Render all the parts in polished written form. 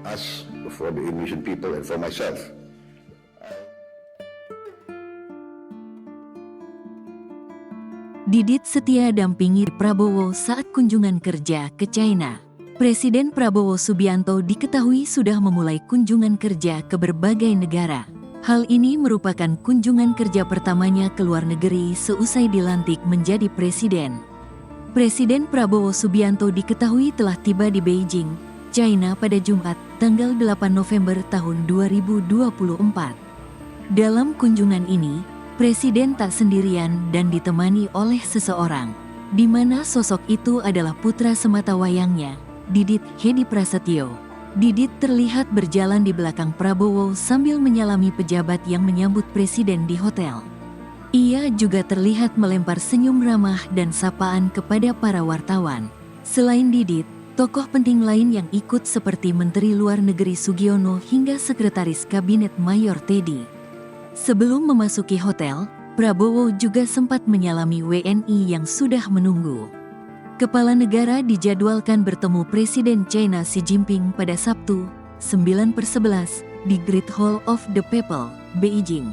Us, for the Indonesian people and for myself. Didit setia dampingi Prabowo saat kunjungan kerja ke China. Presiden Prabowo Subianto diketahui sudah memulai kunjungan kerja ke berbagai negara. Hal ini merupakan kunjungan kerja pertamanya ke luar negeri seusai dilantik menjadi presiden. Presiden Prabowo Subianto diketahui telah tiba di Beijing, China pada Jumat, tanggal 8 November tahun 2024. Dalam kunjungan ini, Presiden tak sendirian dan ditemani oleh seseorang, di mana sosok itu adalah putra sematawayangnya, Didit Hedi Prasetyo. Didit terlihat berjalan di belakang Prabowo sambil menyalami pejabat yang menyambut Presiden di hotel. Ia juga terlihat melempar senyum ramah dan sapaan kepada para wartawan. Selain Didit, tokoh penting lain yang ikut seperti Menteri Luar Negeri Sugiono hingga Sekretaris Kabinet Mayor Teddy. Sebelum memasuki hotel, Prabowo juga sempat menyalami WNI yang sudah menunggu. Kepala negara dijadwalkan bertemu Presiden China Xi Jinping pada Sabtu, 9/11, di Great Hall of the People, Beijing.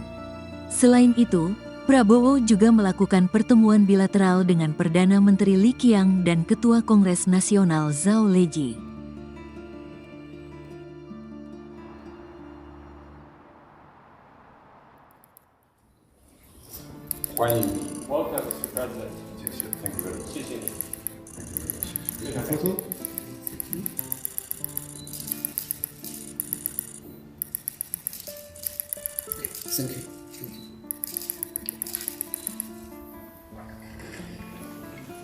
Selain itu, Prabowo juga melakukan pertemuan bilateral dengan Perdana Menteri Li Qiang dan Ketua Kongres Nasional Zhao Leji. 欢迎你。Welcome, Mr. President. Thank you very much. 谢谢你。Thank you.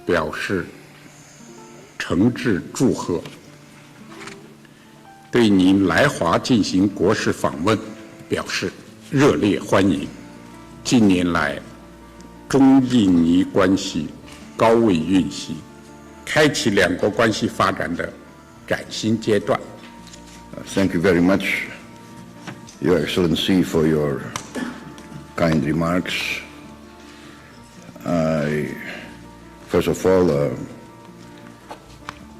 表示诚挚祝贺，对您来华进行国事访问表示热烈欢迎。近年来，中印尼关系高位运行，开启两国关系发展的崭新阶段。Thank you very much, Your Excellency, for your kind remarks. First of all,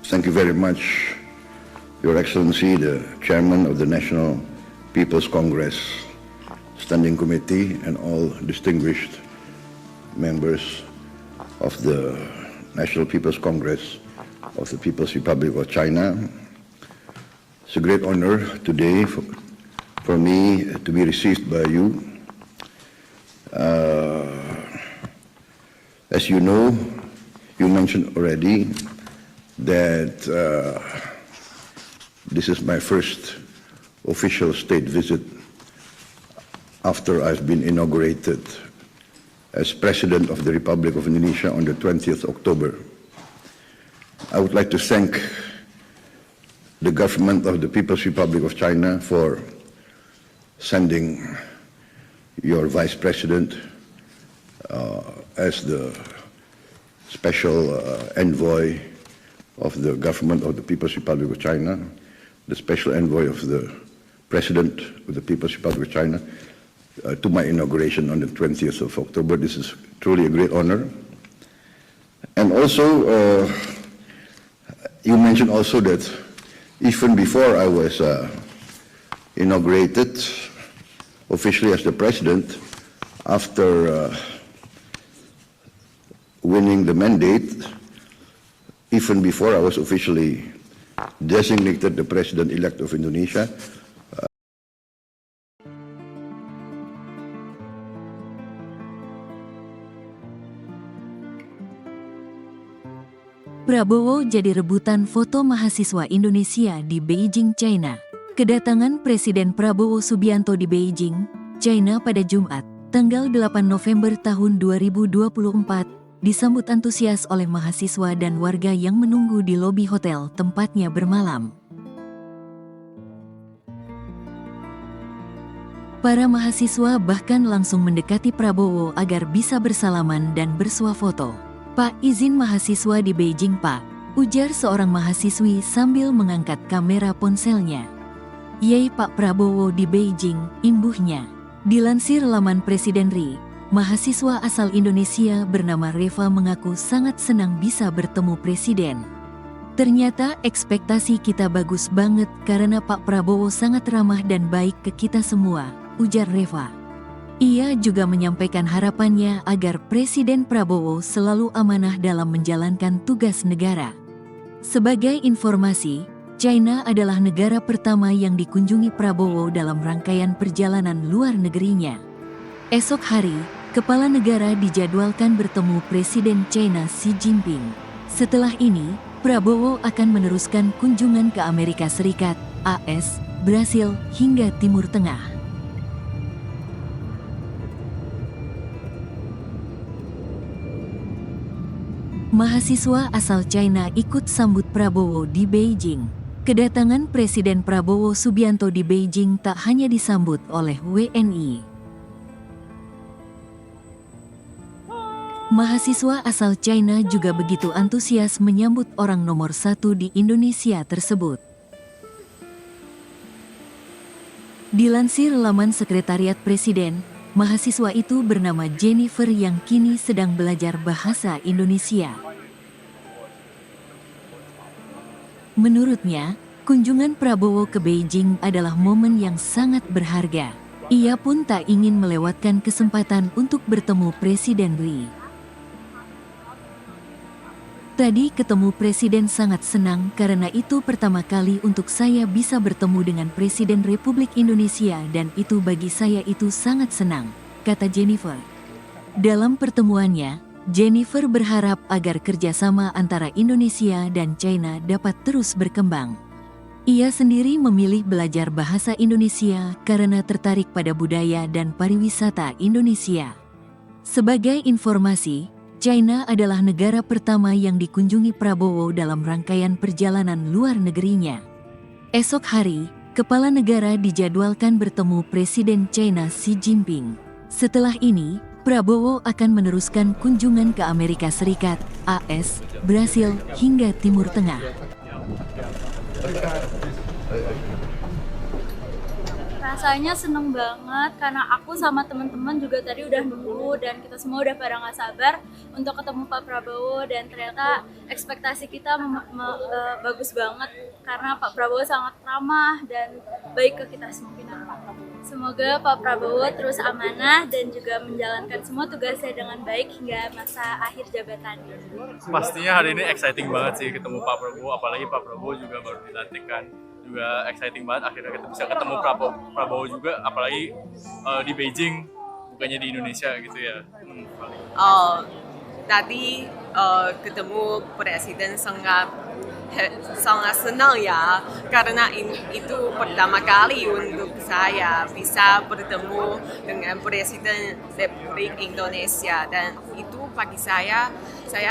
thank you very much, Your Excellency, the Chairman of the National People's Congress Standing Committee, and all distinguished members of the National People's Congress of the People's Republic of China. It's a great honor today for me to be received by you. As you know, you mentioned already that this is my first official state visit after I've been inaugurated as President of the Republic of Indonesia on the 20th October. I would like to thank the government of the People's Republic of China for sending your Vice President as the special envoy of the government of the People's Republic of China, the special envoy of the President of the People's Republic of China, to my inauguration on the 20th of October. This is truly a great honor. And also, you mentioned also that even before I was inaugurated officially as the President, after winning the mandate, even before I was officially designated the President-elect of Indonesia, Prabowo jadi rebutan foto mahasiswa Indonesia di Beijing, China. Kedatangan Presiden Prabowo Subianto di Beijing, China pada Jumat, tanggal 8 November tahun 2024, disambut antusias oleh mahasiswa dan warga yang menunggu di lobi hotel tempatnya bermalam. Para mahasiswa bahkan langsung mendekati Prabowo agar bisa bersalaman dan bersuah foto. "Pak, izin mahasiswa di Beijing, Pak," ujar seorang mahasiswi sambil mengangkat kamera ponselnya. "Yey, Pak Prabowo di Beijing," imbuhnya. Dilansir laman Presiden RI, mahasiswa asal Indonesia bernama Reva mengaku sangat senang bisa bertemu Presiden. Ternyata ekspektasi kita bagus banget karena Pak Prabowo sangat ramah dan baik ke kita semua, ujar Reva. Ia juga menyampaikan harapannya agar Presiden Prabowo selalu amanah dalam menjalankan tugas negara. Sebagai informasi, China adalah negara pertama yang dikunjungi Prabowo dalam rangkaian perjalanan luar negerinya. Esok hari, Kepala Negara dijadwalkan bertemu Presiden China Xi Jinping. Setelah ini, Prabowo akan meneruskan kunjungan ke Amerika Serikat, AS, Brasil, hingga Timur Tengah. Mahasiswa asal China ikut sambut Prabowo di Beijing. Kedatangan Presiden Prabowo Subianto di Beijing tak hanya disambut oleh WNI. Mahasiswa asal China juga begitu antusias menyambut orang nomor 1 di Indonesia tersebut. Dilansir laman Sekretariat Presiden, mahasiswa itu bernama Jennifer yang kini sedang belajar bahasa Indonesia. Menurutnya, kunjungan Prabowo ke Beijing adalah momen yang sangat berharga. Ia pun tak ingin melewatkan kesempatan untuk bertemu Presiden Lee. Tadi ketemu Presiden sangat senang karena itu pertama kali untuk saya bisa bertemu dengan Presiden Republik Indonesia dan itu bagi saya itu sangat senang, kata Jennifer. Dalam pertemuannya, Jennifer berharap agar kerjasama antara Indonesia dan China dapat terus berkembang. Ia sendiri memilih belajar bahasa Indonesia karena tertarik pada budaya dan pariwisata Indonesia. Sebagai informasi, China adalah negara pertama yang dikunjungi Prabowo dalam rangkaian perjalanan luar negerinya. Esok hari, Kepala Negara dijadwalkan bertemu Presiden China Xi Jinping. Setelah ini, Prabowo akan meneruskan kunjungan ke Amerika Serikat, AS, Brasil, hingga Timur Tengah. Rasanya seneng banget karena aku sama teman-teman juga tadi udah nunggu dan kita semua udah pada nggak sabar untuk ketemu Pak Prabowo dan ternyata ekspektasi kita bagus banget karena Pak Prabowo sangat ramah dan baik ke kita semua. Semoga Pak Prabowo terus amanah dan juga menjalankan semua tugasnya dengan baik hingga masa akhir jabatannya. Pastinya hari ini exciting banget sih ketemu Pak Prabowo, apalagi Pak Prabowo juga baru dilantik kan. Juga exciting banget akhirnya kita bisa ketemu Prabowo juga, apalagi di Beijing, bukannya di Indonesia gitu ya. Tadi ketemu Presiden sangat senang ya, karena itu pertama kali untuk saya bisa bertemu dengan Presiden Republik Indonesia dan itu bagi saya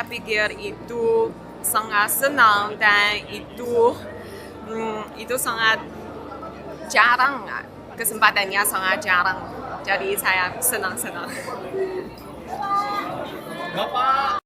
pikir itu sangat senang dan itu sangat jarang, kesempatannya sangat jarang, jadi saya senang. Bapak